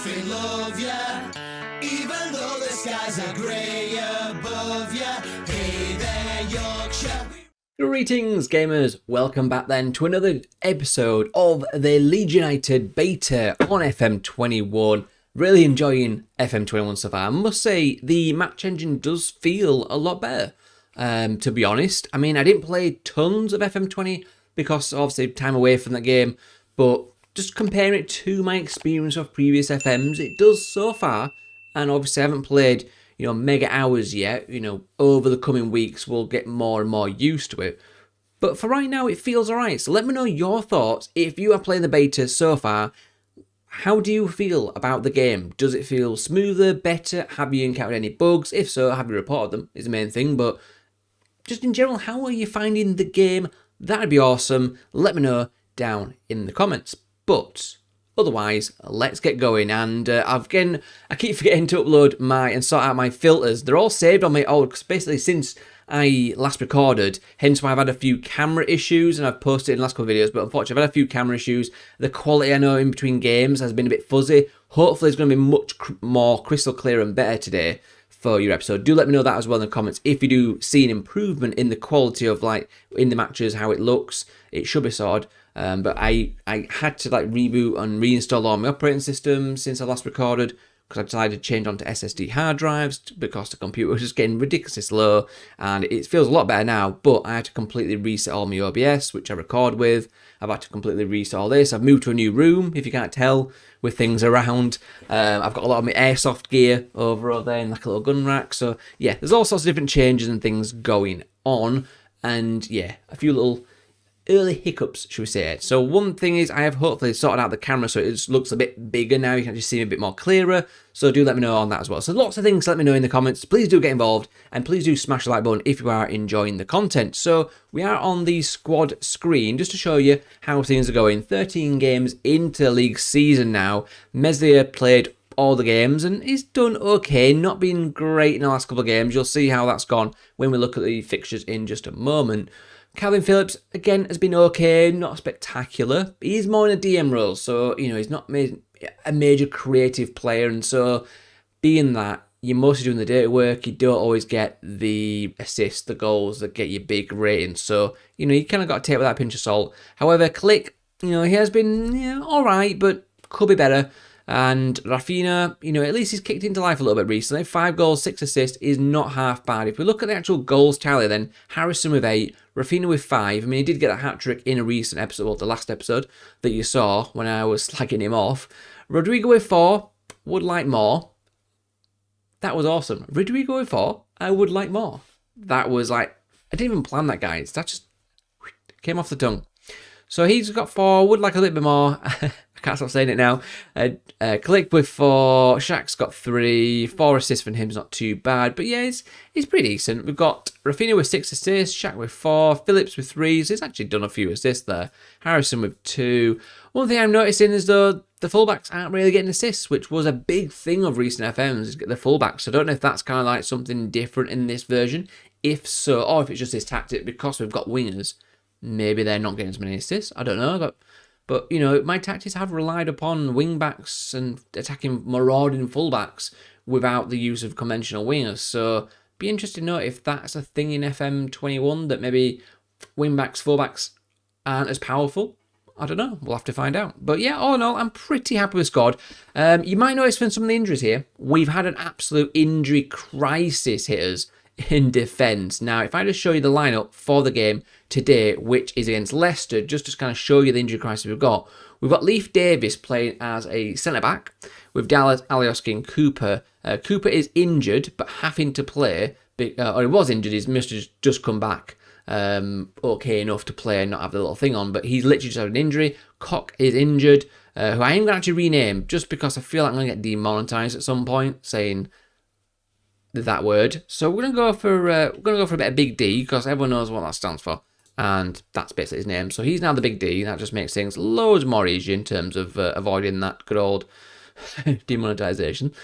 nothing love ya, even though the skies are grey above ya. Hey there, Yorkshire. Greetings, gamers. Welcome back then to another episode of the Leeds United beta on FM21. Really enjoying FM21 so far. I must say, the match engine does feel a lot better, to be honest. I mean, I didn't play tons of FM20 because obviously time away from that game, but just comparing it to my experience of previous FMs, it does so far, and obviously I haven't played, mega hours yet. Over the coming weeks, we'll get more and more used to it. But for right now, it feels alright. So let me know your thoughts. If you are playing the beta so far, how do you feel about the game? Does it feel smoother, better? Have you encountered any bugs? If so, have you reported them? Is the main thing. But just in general, how are you finding the game? That'd be awesome. Let me know down in the comments. But otherwise, let's get going. And I keep forgetting to upload and sort out my filters. They're all saved on my old, because basically since I last recorded, hence why I've had a few camera issues, and I've posted in the last couple of videos, but unfortunately I've had a few camera issues. The quality I know in between games has been a bit fuzzy. Hopefully it's going to be much more crystal clear and better today for your episode. Do let me know that as well in the comments. If you do see an improvement in the quality of, in the matches, how it looks, it should be sorted. But I had to reboot and reinstall all my operating systems since I last recorded, because I decided to change onto SSD hard drives because the computer was just getting ridiculously slow, and it feels a lot better now. But I had to completely reset all my OBS, which I record with. I've had to completely reset all this. I've moved to a new room, if you can't tell, with things around. I've got a lot of my airsoft gear over there in a little gun rack. So yeah, there's all sorts of different changes and things going on, and yeah, a few little early hiccups, should we say. So one thing is, I have hopefully sorted out the camera so it just looks a bit bigger now. You can just see me a bit more clearer. So do let me know on that as well. So lots of things to let me know in the comments. Please do get involved, and please do smash the like button if you are enjoying the content. So we are on the squad screen just to show you how things are going. 13 games into the league season now. Meslier played all the games and he's done okay, not been great in the last couple of games. You'll see how that's gone when we look at the fixtures in just a moment. Calvin Phillips, again, has been okay, not spectacular. He's more in a DM role, so, he's not a major creative player, and so, being that, you're mostly doing the dirty work, you don't always get the assists, the goals that get you big ratings, so, you kind of got to take it with that pinch of salt. However, Click, he has been, alright, but could be better. And Rafinha, at least he's kicked into life a little bit recently. 5 goals, 6 assists is not half bad. If we look at the actual goals tally then, Harrison with 8, Rafinha with 5. I mean, he did get a hat-trick in a recent episode, well, the last episode that you saw when I was slagging him off. Rodrigo with 4, would like more. That was awesome. Rodrigo with 4, I would like more. That was I didn't even plan that, guys. That just came off the tongue. So he's got 4, would like a little bit more. I can't stop saying it now. Click with 4. Shaq's got 3. 4 assists from him is not too bad. But yeah, he's pretty decent. We've got Rafinha with 6 assists. Shaq with 4. Phillips with 3. So he's actually done a few assists there. Harrison with 2. One thing I'm noticing is though the fullbacks aren't really getting assists, which was a big thing of recent FMs, is get the fullbacks. So I don't know if that's kind of something different in this version. If so, or if it's just this tactic because we've got wingers. Maybe they're not getting as many assists. I don't know. But my tactics have relied upon wing-backs and attacking marauding full-backs without the use of conventional wingers. So be interested to know if that's a thing in FM21, that maybe wing-backs, full-backs aren't as powerful. I don't know. We'll have to find out. But yeah, all in all, I'm pretty happy with squad. You might notice from some of the injuries here, we've had an absolute injury crisis hit us in defence. Now, if I just show you the lineup for the game today, which is against Leicester, just to kind of show you the injury crisis we've got Leif Davis playing as a centre-back, with Dallas, Alioski and Cooper. Cooper is injured, but having to play, or he was injured, he's must have just come back okay enough to play and not have the little thing on, but he's literally just had an injury. Koch is injured, who I am going to actually rename, just because I feel like I'm going to get demonetised at some point, saying that word. So we're gonna go for a bit of Big D, because everyone knows what that stands for, and that's basically his name. So he's now the Big D. That just makes things loads more easy in terms of avoiding that good old demonetisation.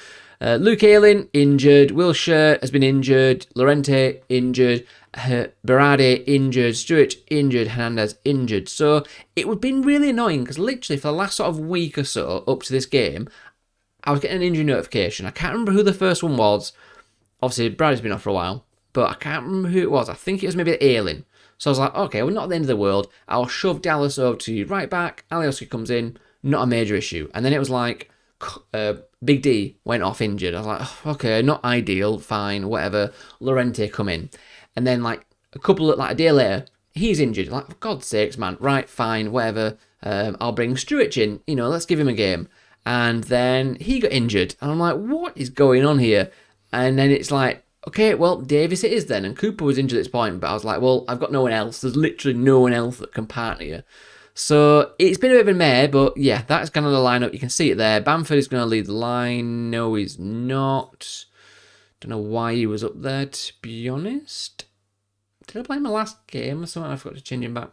Luke Ayling injured. Wilshere has been injured. Lorente injured. Berardi injured. Stewart injured. Hernandez injured. So it would have been really annoying, because literally for the last sort of week or so up to this game, I was getting an injury notification. I can't remember who the first one was. Obviously, Bradley's been off for a while, but I can't remember who it was. I think it was maybe Ayling. So I was like, okay, well, not at the end of the world. I'll shove Dallas over to right back. Alioski comes in. Not a major issue. And then it was like, Big D went off injured. I was like, oh, okay, not ideal, fine, whatever. Llorente come in. And then like a day later, he's injured. Like, for God's sakes, man. Right, fine, whatever. I'll bring Struich in. Let's give him a game. And then he got injured. And I'm like, what is going on here? And then it's like, okay, well, Davis it is then. And Cooper was injured at this point. But I was like, well, I've got no one else. There's literally no one else that can partner you. So it's been a bit of a mare, but yeah, that's kind of the lineup. You can see it there. Bamford is going to lead the line. No, he's not. Don't know why he was up there, to be honest. Did I play my last game or something? I forgot to change him back.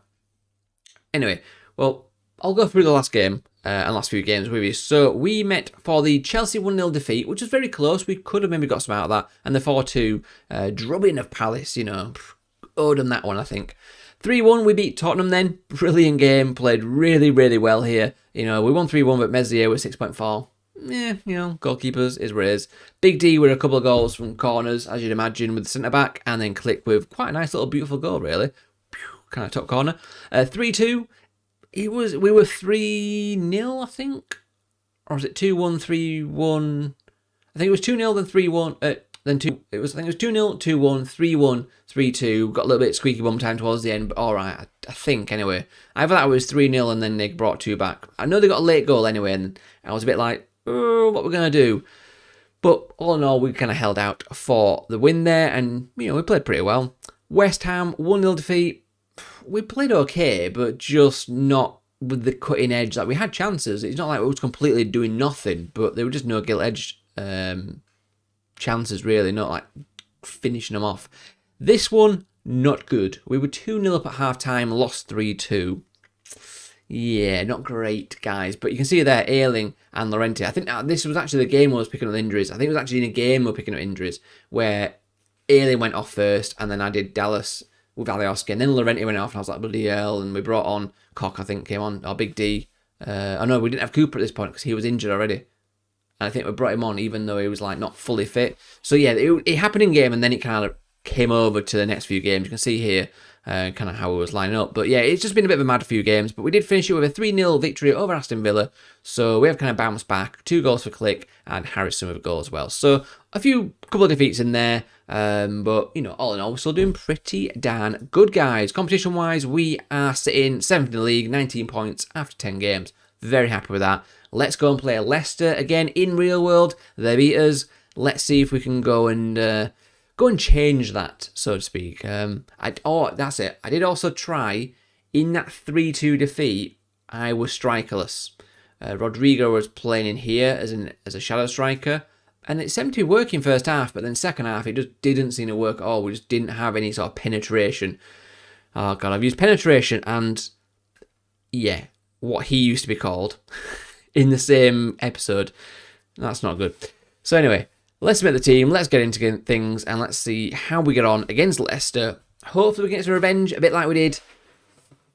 Anyway, well, I'll go through the last game and last few games with you. So we met for the Chelsea 1-0 defeat, which was very close. We could have maybe got some out of that. And the 4-2 drubbing of Palace, owed them that one, I think. 3-1, we beat Tottenham then. Brilliant game. Played really, really well here. We won 3-1, but Mezzier was 6.4. Yeah, goalkeepers is what it is. Big D with a couple of goals from corners, as you'd imagine, with the centre-back. And then Click with quite a nice little beautiful goal, really. Kind of top corner. 3-2. We were 3-0, I think. Or was it 2-1, 3-1? I think it was 2-0, then 3-1. Then 2. I think it was 2-0, 2-1, 3-1, 3-2. Got a little bit squeaky bum time towards the end, but all right, I think anyway. Either that was 3-0 and then they brought 2 back. I know they got a late goal anyway, and I was a bit like, oh, what we're gonna do? But all in all, we kind of held out for the win there, and we played pretty well. West Ham 1-0 defeat. We played okay, but just not with the cutting edge. Like we had chances. It's not like we was completely doing nothing, but they were just no gilt edge. Chances really, not like finishing them off. This one, not good. We were 2-0 up at half time, lost 3-2. Yeah, not great, guys. But you can see there, Ayling and Llorente. I think this was actually the game where I was picking up injuries. I think it was actually in a game we were picking up injuries where Ayling went off first, and then I did Dallas with Alioski, and then Llorente went off, and I was like, bloody hell. And we brought on Koch, I think, came on, or Big D. I know we didn't have Cooper at this point because he was injured already. And I think we brought him on even though he was like not fully fit. So yeah, it happened in game, and then it kind of came over to the next few games. You can see here kind of how it was lining up. But yeah, it's just been a bit of a mad few games. But we did finish it with a 3-0 victory over Aston Villa. So we have kind of bounced back. 2 goals for Click and Harrison with a goal as well. So a couple of defeats in there. But, all in all, we're still doing pretty darn good, guys. Competition-wise, we are sitting 7th in the league, 19 points after 10 games. Very happy with that. Let's go and play Leicester again in real world. They beat us. Let's see if we can go and change that, so to speak. That's it. I did also try in that 3-2 defeat. I was strikerless. Rodrigo was playing in here as a shadow striker, and it seemed to be working first half, but then second half it just didn't seem to work at all. We just didn't have any sort of penetration. Oh god, I've used penetration and yeah, what he used to be called in the same episode. That's not good. So anyway, let's make the team, let's get into things, and let's see how we get on against Leicester. Hopefully we can get some revenge, a bit like we did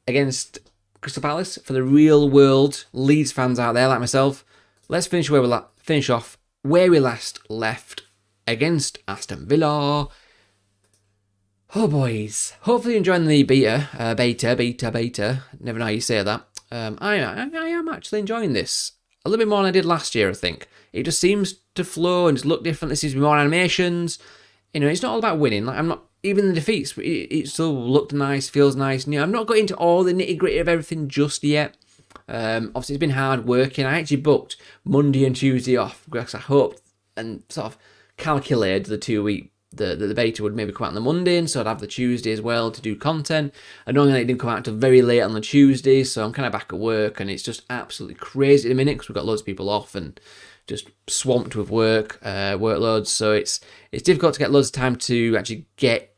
against Crystal Palace. For the real world Leeds fans out there like myself, let's finish off where we last left against Aston Villa. Oh boys, hopefully you're enjoying the beta. Never know how you say that. I am actually enjoying this a little bit more than I did last year, I think. It just seems to flow and just look different. There seems to be more animations. It's not all about winning. Like I'm not even the defeats. It still looked nice, feels nice. I'm not got into all the nitty gritty of everything just yet. Obviously, it's been hard working. I actually booked Monday and Tuesday off because I hoped and sort of calculated the 2 week. The beta would maybe come out on the Monday, and so I'd have the Tuesday as well to do content. Annoyingly, it didn't come out until very late on the Tuesday, so I'm kind of back at work, and it's just absolutely crazy at the minute because we've got loads of people off and just swamped with workloads. So it's difficult to get loads of time to actually get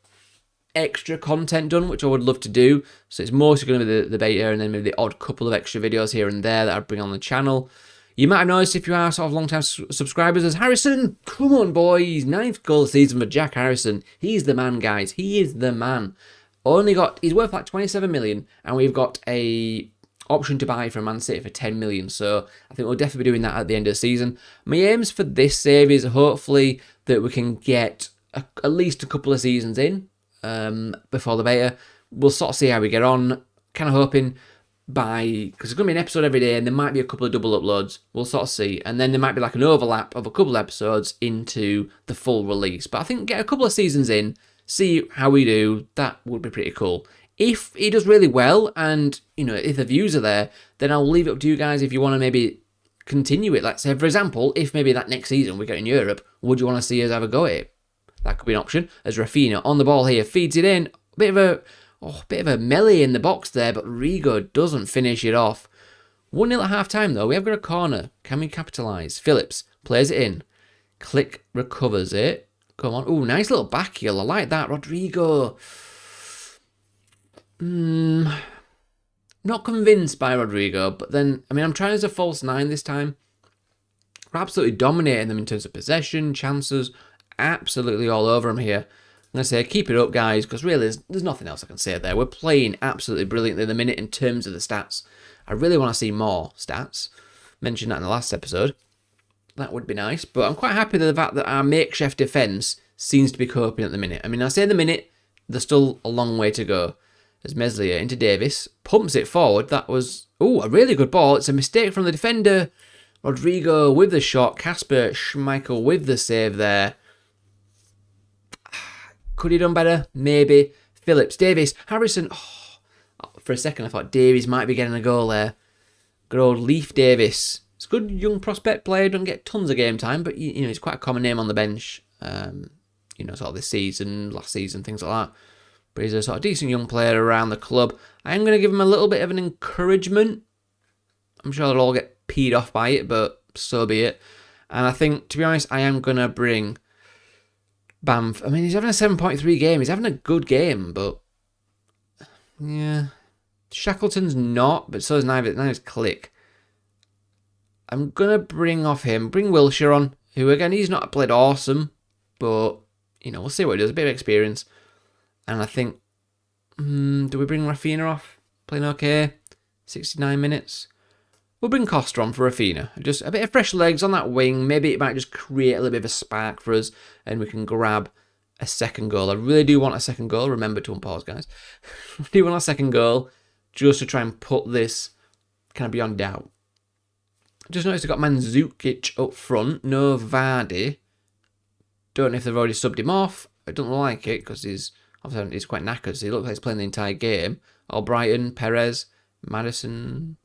extra content done, which I would love to do. So it's mostly going to be the beta, and then maybe the odd couple of extra videos here and there that I'd bring on the channel. You might have noticed if you are sort of long-time subscribers as Harrison. Come on, boys. 9th goal of the season for Jack Harrison. He's the man, guys. He is the man. He's worth like 27 million, and we've got option to buy from Man City for 10 million. So I think we'll definitely be doing that at the end of the season. My aims for this save is hopefully that we can get at least a couple of seasons in before the beta. We'll sort of see how we get on. Kind of hoping because there's going to be an episode every day and there might be a couple of double uploads. We'll sort of see. And then there might be like an overlap of a couple of episodes into the full release. But I think get a couple of seasons in, see how we do. That would be pretty cool. If he does really well and, if the views are there, then I'll leave it up to you guys if you want to maybe continue it. Let's say, for example, if maybe that next season we get in Europe, would you want to see us have a go at it? That could be an option. As Rafinha on the ball here, feeds it in. Bit of a melee in the box there, but Rigo doesn't finish it off. 1-0 at half-time, though. We have got a corner. Can we capitalise? Phillips plays it in. Click recovers it. Come on. Ooh, nice little back heel. I like that. Rodrigo. Not convinced by Rodrigo, but then, I'm trying as a false 9 this time. We're absolutely dominating them in terms of possession, chances, absolutely all over them here. I'm going to say, keep it up, guys, because really there's nothing else I can say there. We're playing absolutely brilliantly at the minute in terms of the stats. I really want to see more stats. Mentioned that in the last episode. That would be nice, but I'm quite happy with the fact that our makeshift defence seems to be coping at the minute. I say the minute, there's still a long way to go. As Meslier into Davis, pumps it forward. That was, a really good ball. It's a mistake from the defender. Rodrigo with the shot. Kasper Schmeichel with the save there. Could he done better? Maybe. Phillips, Davis, Harrison. For a second I thought Davies might be getting a goal there. Good old Leaf Davis. It's a good young prospect player. Doesn't get tons of game time, but he's quite a common name on the bench. Sort of this season, last season, things like that. But he's a sort of decent young player around the club. I am going to give him a little bit of an encouragement. I'm sure they'll all get peed off by it, but so be it. And I think, to be honest, I am going to bring Bamf. He's having a 7.3 game. He's having a good game, but yeah. Shackleton's not, but so is neither's Click. I'm going to bring Wilshere on, who, again, he's not played awesome, but, we'll see what he does. A bit of experience. And I think, do we bring Rafinha off? Playing okay. 69 minutes. We'll bring Costa on for Rafinha. Just a bit of fresh legs on that wing. Maybe it might just create a little bit of a spark for us and we can grab a second goal. I really do want a second goal. Remember to unpause, guys. I do want a second goal just to try and put this kind of beyond doubt. I just noticed I've got Mandzukic up front. No Vardy. Don't know if they've already subbed him off. I don't like it because he's quite knackered, so he looks like he's playing the entire game. Albrighton, Perez, Madison,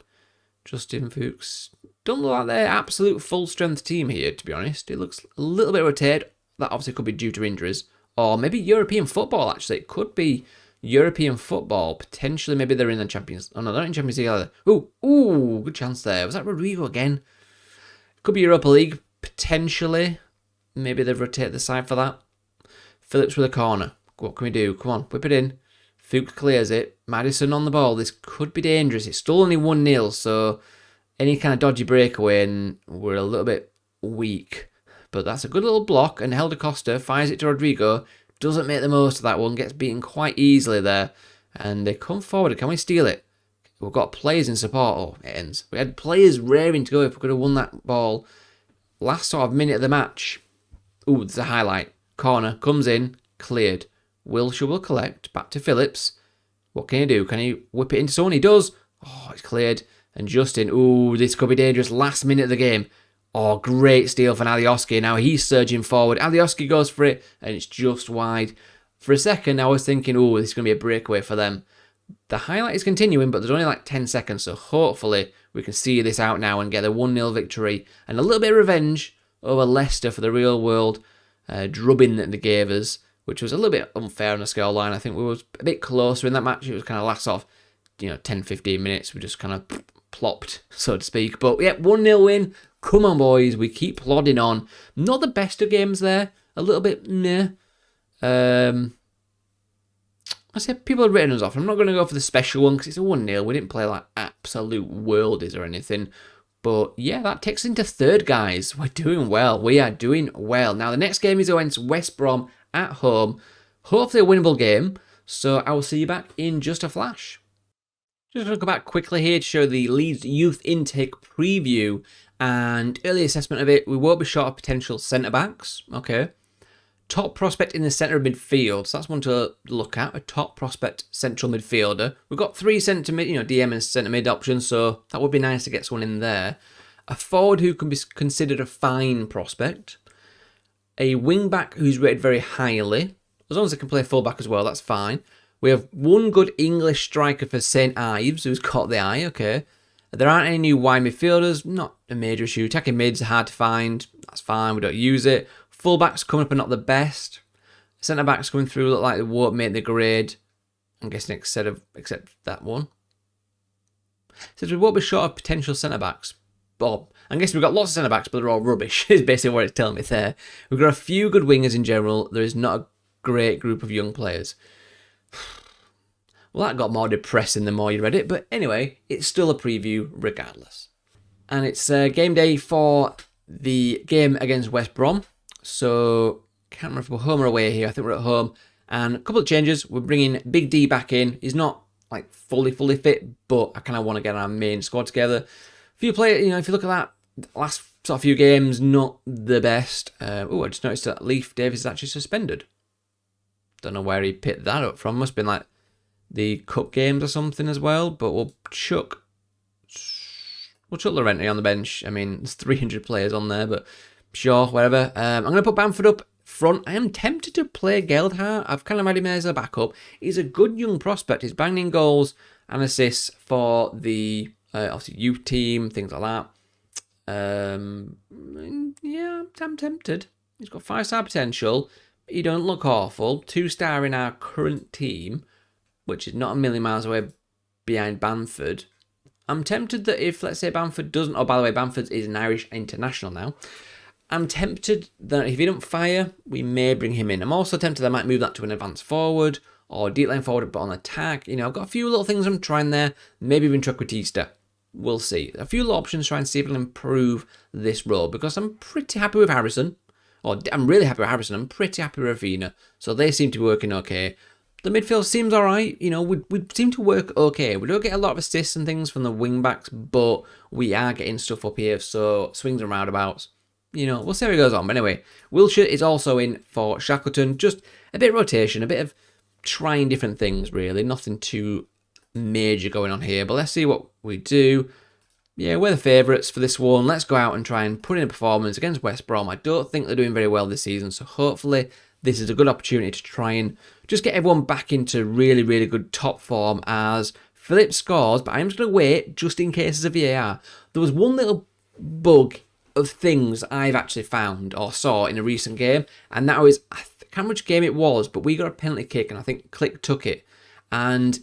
Justin Fuchs. Don't look like their absolute full-strength team here, to be honest. It looks a little bit rotated. That obviously could be due to injuries. Or maybe European football, actually. It could be European football. Potentially, maybe they're in the Champions... Oh, no, they're not in Champions League either. Ooh, good chance there. Was that Rodrigo again? Could be Europa League, potentially. Maybe they've rotated the side for that. Phillips with a corner. What can we do? Come on, whip it in. Fuchs clears it. Madison on the ball. This could be dangerous. It's still only 1-0, so any kind of dodgy breakaway and we're a little bit weak. But that's a good little block, and Helder Costa fires it to Rodrigo. Doesn't make the most of that one. Gets beaten quite easily there. And they come forward. Can we steal it? We've got players in support. Oh, it ends. We had players raring to go if we could have won that ball. Last sort of minute of the match. Ooh, there's a highlight. Corner. Comes in. Cleared. Wilshere will collect. Back to Phillips. What can he do? Can he whip it into someone? He does. Oh, it's cleared. And Justin. Ooh, this could be dangerous. Last minute of the game. Oh, great steal from Alioski. Now he's surging forward. Alioski goes for it, and it's just wide. For a second, I was thinking, oh, this is going to be a breakaway for them. The highlight is continuing, but there's only like 10 seconds, so hopefully we can see this out now and get a 1-0 victory and a little bit of revenge over Leicester for the real world drubbing that they gave us, which was a little bit unfair on the scoreline. I think we were a bit closer in that match. It was kind of last off, 10-15 minutes. We just kind of plopped, so to speak. But yeah, 1-0 win. Come on, boys. We keep plodding on. Not the best of games there. A little bit meh. I said people have written us off. I'm not going to go for the special one because it's a 1-0. We didn't play like absolute worldies or anything. But yeah, that takes us into third, guys. We're doing well. We are doing well. Now, the next game is against West Brom at home. Hopefully a winnable game. So I will see you back in just a flash. Just going to go back quickly here to show the Leeds youth intake preview and early assessment of it. We won't be short of potential centre-backs, okay. Top prospect in the centre of midfield, so that's one to look at, a top prospect central midfielder. We've got 3 centre mid, DM and centre mid options, so that would be nice to get someone in there. A forward who can be considered a fine prospect. A wing-back who's rated very highly. As long as they can play full-back as well, that's fine. We have one good English striker for St Ives, who's caught the eye, okay. There aren't any new wide midfielders, not a major issue. Attacking mids are hard to find, that's fine, we don't use it. Full-backs coming up are not the best. Centre-backs coming through look like they won't make the grade. I'm guessing except that one. Says we won't be short of potential centre-backs. Bob. I'm guessing we've got lots of centre-backs, but they're all rubbish, is basically what it's telling me there. We've got a few good wingers in general. There is not a great group of young players. Well, that got more depressing the more you read it, but anyway, it's still a preview regardless. And it's game day for the game against West Brom. So, can't remember if we're home or away here. I think we're at home. And a couple of changes. We're bringing Big D back in. He's not like fully fit, but I kind of want to get our main squad together. A few players, if you look at that, last sort of few games, not the best. I just noticed that Leif Davis is actually suspended. Don't know where he picked that up from. Must have been like the cup games or something as well. But we'll chuck Laurenti on the bench. I mean, there's 300 players on there, but sure, whatever. I'm going to put Bamford up front. I am tempted to play Geldhart. I've kind of had him as a backup. He's a good young prospect. He's banging goals and assists for the obviously youth team, things like that. Yeah, I'm tempted. He's got 5-star potential. He don't look awful. 2-star in our current team, which is not a million miles away behind Bamford. I'm tempted that if, let's say, Bamford doesn't... Oh, by the way, Bamford is an Irish international now. I'm tempted that if he don't fire, we may bring him in. I'm also tempted that I might move that to an advanced forward or deep line forward, but on attack. I've got a few little things I'm trying there. Maybe even Chukwueze. We'll see. A few little options trying to see if I can improve this role because I'm pretty happy with Harrison. Or I'm really happy with Harrison. I'm pretty happy with Ravina. So they seem to be working okay. The midfield seems alright. We seem to work okay. We don't get a lot of assists and things from the wing backs, but we are getting stuff up here. So swings and roundabouts. We'll see how it goes on. But anyway, Wilshire is also in for Shackleton. Just a bit of rotation, a bit of trying different things, really. Nothing too major going on here. But let's see what we do. Yeah, we're the favourites for this one. Let's go out and try and put in a performance against West Brom. I don't think they're doing very well this season. So hopefully this is a good opportunity to try and just get everyone back into really, really good top form as Philip scores. But I'm just going to wait just in case there's a VAR. There was one little bug of things I've actually found or saw in a recent game, and that was, I can't remember which game it was, but we got a penalty kick and I think Click took it, and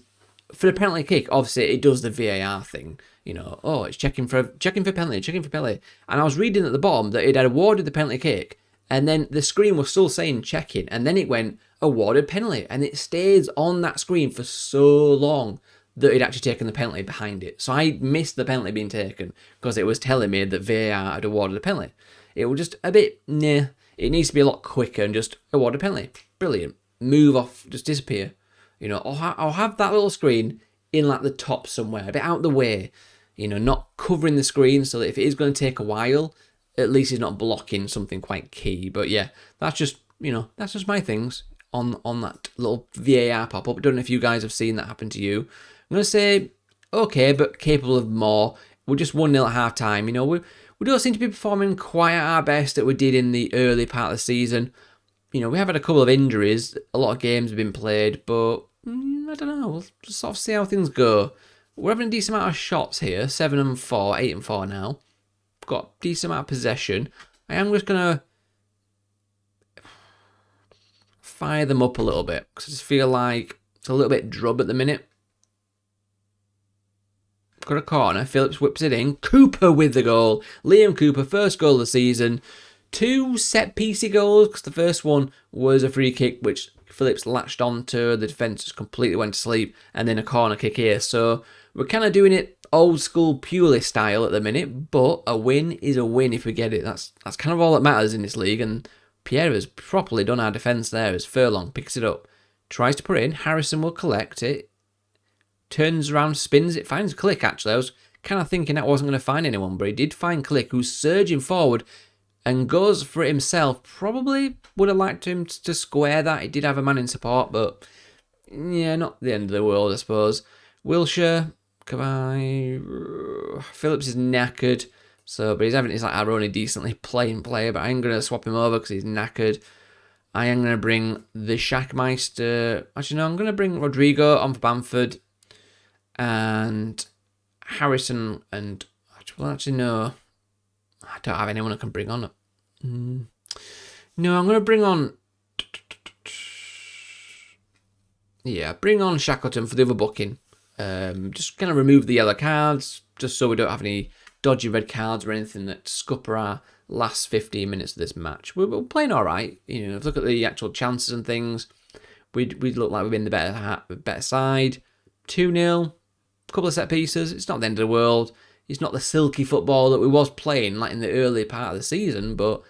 for the penalty kick obviously it does the VAR thing, it's checking for penalty, and I was reading at the bottom that it had awarded the penalty kick and then the screen was still saying checking and then it went awarded penalty and it stays on that screen for so long that he'd actually taken the penalty behind it. So I missed the penalty being taken because it was telling me that VAR had awarded a penalty. It was just a bit, nah. It needs to be a lot quicker and just award a penalty. Brilliant. Move off, just disappear. I'll have that little screen in like the top somewhere, a bit out the way. Not covering the screen so that if it is going to take a while, at least it's not blocking something quite key. But yeah, that's just my things on that little VAR pop-up. I don't know if you guys have seen that happen to you. I'm going to say, okay, but capable of more. We're just 1-0 at half-time. We don't seem to be performing quite at our best that we did in the early part of the season. We have had a couple of injuries. A lot of games have been played, but I don't know. We'll just sort of see how things go. We're having a decent amount of shots here. 7 and 4, 8 and 4 now. Got a decent amount of possession. I am just going to fire them up a little bit because I just feel like it's a little bit drub at the minute. Got a corner. Phillips whips it in. Cooper with the goal. Liam Cooper, first goal of the season. 2 set-piecey goals because the first one was a free kick which Phillips latched onto. The defence just completely went to sleep. And then a corner kick here. So we're kind of doing it old school Purely style at the minute. But a win is a win if we get it. That's kind of all that matters in this league. And Pierre has properly done our defence there as Furlong picks it up. Tries to put it in. Harrison will collect it. turns around, spins it, finds Click actually. I was kind of thinking that wasn't going to find anyone, but he did find Click, who's surging forward and goes for it himself. Probably would have liked him to square that. He did have a man in support, but yeah, not the end of the world, I suppose. Wilshere, goodbye. Phillips is knackered, so but he's like our only decently playing player, but I ain't going to swap him over because he's knackered. I am going to bring the Shackmeister. Actually, no, I'm going to bring Rodrigo on for Bamford. And Harrison and... Well, actually, no. I don't have anyone I can bring on. No, I'm going to bring on... Yeah, bring on Shackleton for the other booking. Just kind of remove the yellow cards, just so we don't have any dodgy red cards or anything that scupper our last 15 minutes of this match. We're playing all right. You know, if you look at the actual chances and things, we'd look like we've been the better side. 2-0, a couple of set pieces. It's not the end of the world. It's not the silky football that we was playing like in the early part of the season, but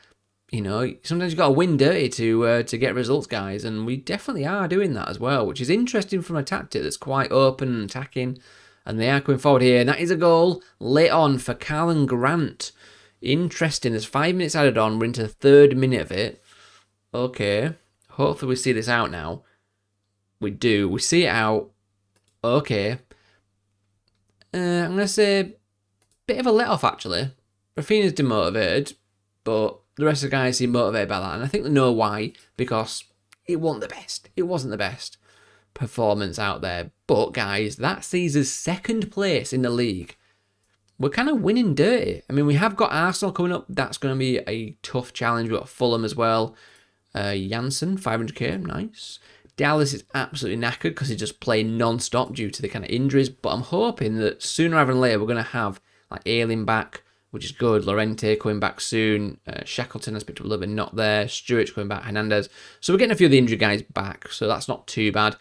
you know, sometimes you've got to win dirty to get results, guys, and we definitely are doing that as well, which is interesting from a tactic that's quite open and attacking. And they are coming forward here, and that is a goal late on for Carlin Grant. Interesting, there's 5 minutes added on, we're into the 3rd minute of it. Okay, hopefully we see this out now. We do, we see it out. Okay. I'm going to say, bit of a let-off actually. Rafinha's demotivated, but the rest of the guys seem motivated by that, and I think they know why, because it wasn't the best. It wasn't the best performance out there. But guys, that sees us 2nd place in the league. We're kind of winning dirty. I mean, we have got Arsenal coming up. That's going to be a tough challenge. We've got Fulham as well. Janssen, 500k, nice. Dallas is absolutely knackered because he's just playing non-stop due to the kind of injuries. But I'm hoping that sooner rather than later we're going to have like Ayling back, which is good. Llorente coming back soon. Shackleton has picked up a little bit, not there. Stewart's coming back. Hernandez. So we're getting a few of the injured guys back, so that's not too bad.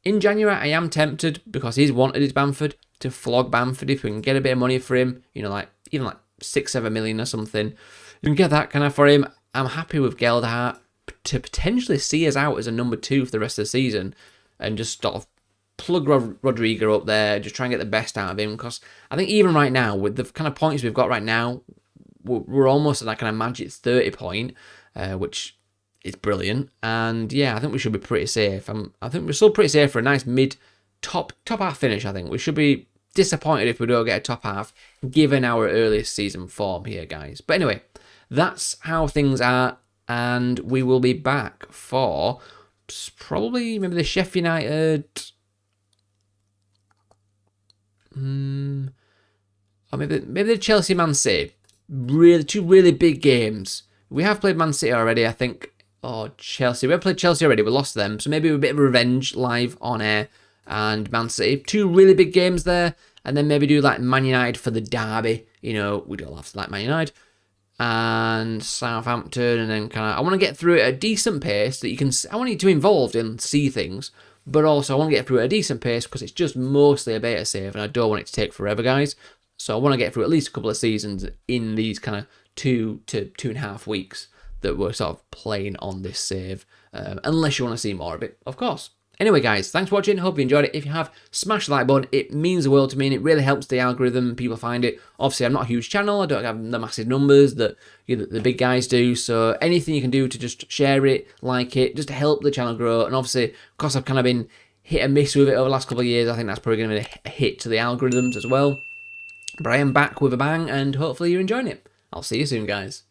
In January, I am tempted, because he's wanted his Bamford, to flog Bamford if we can get a bit of money for him. You know, like even like 6-7 million or something. If we can get that kind of for him, I'm happy with Geldhart to potentially see us out as a number 2 for the rest of the season and just sort of plug Rodrigo up there, just try and get the best out of him, because I think even right now, with the kind of points we've got right now, we're almost at that kind of magic 30 point, which is brilliant. And yeah, I think we should be pretty safe. I think we're still pretty safe for a nice top half finish. I think we should be disappointed if we don't get a top half, given our earliest season form here, guys. But anyway, that's how things are, and we will be back for probably maybe the Sheffield United... or maybe the Chelsea Man City. Two really big games. We have played Man City already, I think. Or Chelsea. We have played Chelsea already. We lost them. So maybe a bit of revenge live on air. And Man City. 2 really big games there. And then maybe do like Man United for the derby. You know, we don't have to like Man United. And Southampton. And then kind of... I want to get through it at a decent pace that you can... I want you to be involved and see things. But also, I want to get through at a decent pace because it's just mostly a beta save, and I don't want it to take forever, guys. So I want to get through at least a couple of seasons in these kind of 2 to 2.5 weeks that we're sort of playing on this save, unless you want to see more of it, of course. Anyway, guys, thanks for watching. Hope you enjoyed it. If you have, smash the like button. It means the world to me, and it really helps the algorithm. People find it. Obviously, I'm not a huge channel. I don't have the massive numbers that the big guys do. So anything you can do to just share it, like it, just to help the channel grow. And obviously, because I've kind of been hit and miss with it over the last couple of years, I think that's probably going to be a hit to the algorithms as well. But I am back with a bang, and hopefully you're enjoying it. I'll see you soon, guys.